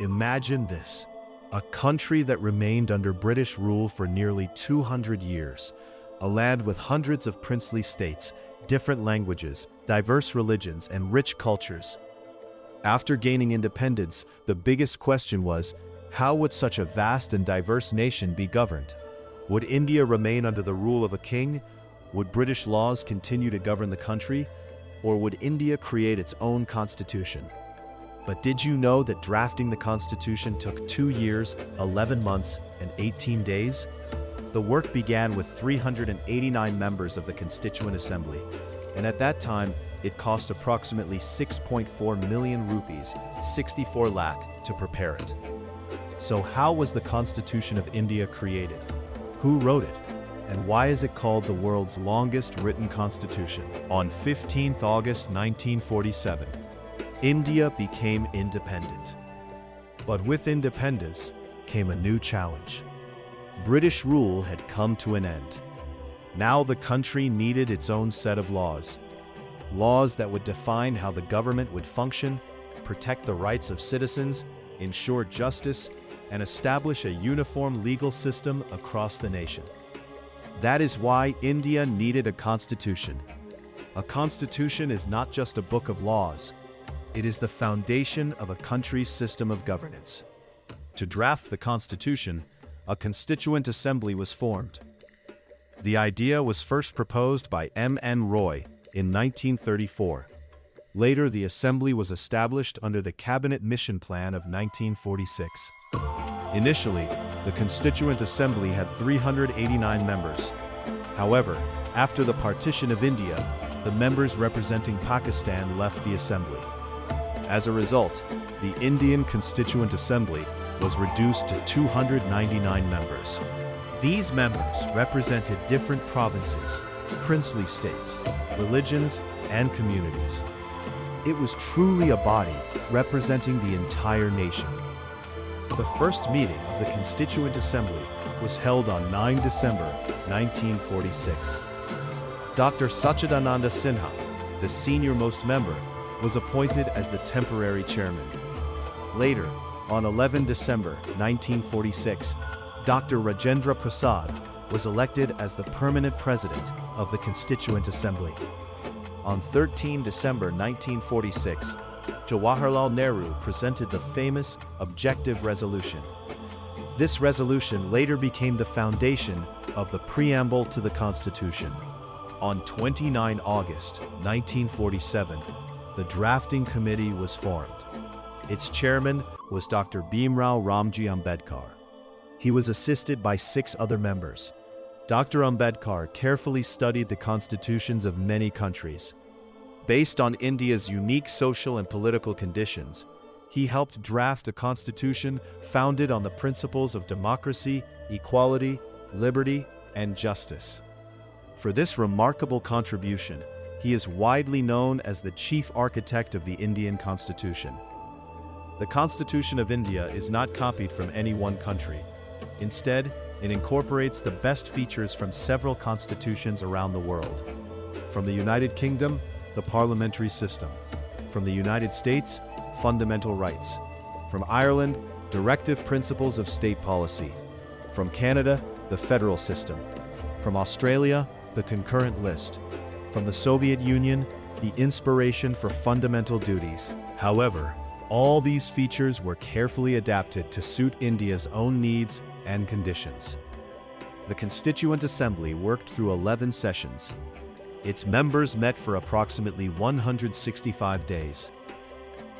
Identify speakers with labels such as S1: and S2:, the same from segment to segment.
S1: Imagine this, a country that remained under British rule for nearly 200 years, a land with hundreds of princely states, different languages, diverse religions, and rich cultures. After gaining independence, the biggest question was, how would such a vast and diverse nation be governed? Would India remain under the rule of a king? Would British laws continue to govern the country? Or would India create its own constitution? But did you know that drafting the constitution took 2 years, 11 months, and 18 days? The work began with 389 members of the Constituent Assembly, and at that time, it cost approximately 6.4 million rupees, 64 lakh, to prepare it. So how was the Constitution of India created? Who wrote it? And why is it called the world's longest written constitution? On 15th August 1947, India became independent. But with independence came a new challenge. British rule had come to an end. Now the country needed its own set of laws. Laws that would define how the government would function, protect the rights of citizens, ensure justice, and establish a uniform legal system across the nation. That is why India needed a constitution. A constitution is not just a book of laws. It is the foundation of a country's system of governance. To draft the constitution, a Constituent Assembly was formed. The idea was first proposed by M.N. Roy in 1934. Later, the Assembly was established under the Cabinet Mission Plan of 1946. Initially, the Constituent Assembly had 389 members. However, after the partition of India, the members representing Pakistan left the Assembly. As a result, the Indian Constituent Assembly was reduced to 299 members. These members represented different provinces, princely states, religions, and communities. It was truly a body representing the entire nation. The first meeting of the Constituent Assembly was held on 9 December 1946. Dr. Sachidananda Sinha, the senior-most member, was appointed as the temporary chairman. Later, on 11 December 1946, Dr. Rajendra Prasad was elected as the permanent president of the Constituent Assembly. On 13 December 1946, Jawaharlal Nehru presented the famous Objective Resolution. This resolution later became the foundation of the preamble to the Constitution. On 29 August 1947, the drafting committee was formed. Its chairman was Dr. Bhimrao Ramji Ambedkar. He was assisted by 6 other members. Dr. Ambedkar carefully studied the constitutions of many countries. Based on India's unique social and political conditions, he helped draft a constitution founded on the principles of democracy, equality, liberty, and justice. For this remarkable contribution, he is widely known as the chief architect of the Indian Constitution. The Constitution of India is not copied from any one country. Instead, it incorporates the best features from several constitutions around the world. From the United Kingdom, the parliamentary system. From the United States, fundamental rights. From Ireland, directive principles of state policy. From Canada, the federal system. From Australia, the concurrent list. From the Soviet Union, the inspiration for fundamental duties. However, all these features were carefully adapted to suit India's own needs and conditions. The Constituent Assembly worked through 11 sessions. Its members met for approximately 165 days.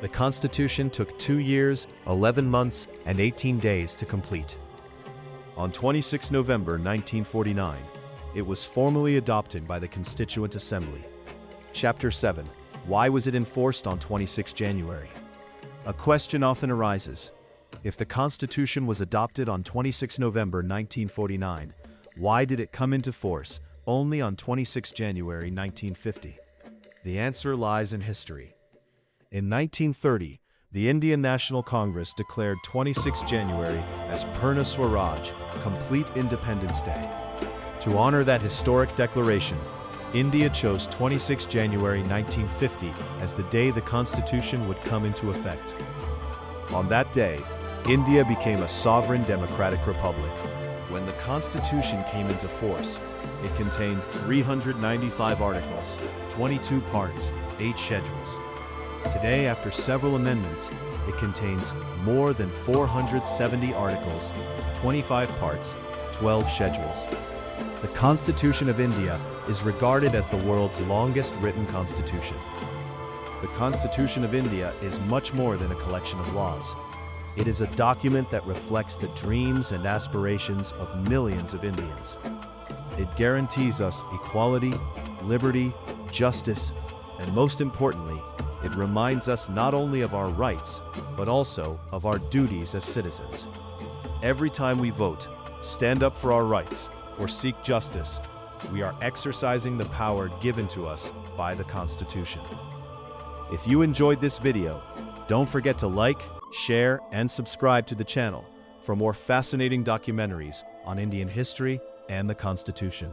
S1: The Constitution took 2 years, 11 months, and 18 days to complete. On 26 November 1949, it was formally adopted by the Constituent Assembly. Chapter 7. Why was it enforced on 26 January? A question often arises. If the Constitution was adopted on 26 November 1949, why did it come into force only on 26 January 1950? The answer lies in history. In 1930, the Indian National Congress declared 26 January as Purna Swaraj, Complete Independence Day. To honor that historic declaration, India chose 26 January 1950 as the day the Constitution would come into effect. On that day, India became a sovereign democratic republic. When the Constitution came into force, it contained 395 articles, 22 parts, 8 schedules. Today, after several amendments, it contains more than 470 articles, 25 parts, 12 schedules. The Constitution of India is regarded as the world's longest written constitution. The Constitution of India is much more than a collection of laws. It is a document that reflects the dreams and aspirations of millions of Indians. It guarantees us equality, liberty, justice, and most importantly, it reminds us not only of our rights, but also of our duties as citizens. Every time we vote, stand up for our rights, or seek justice, we are exercising the power given to us by the Constitution. If you enjoyed this video, don't forget to like, share, and subscribe to the channel for more fascinating documentaries on Indian history and the Constitution.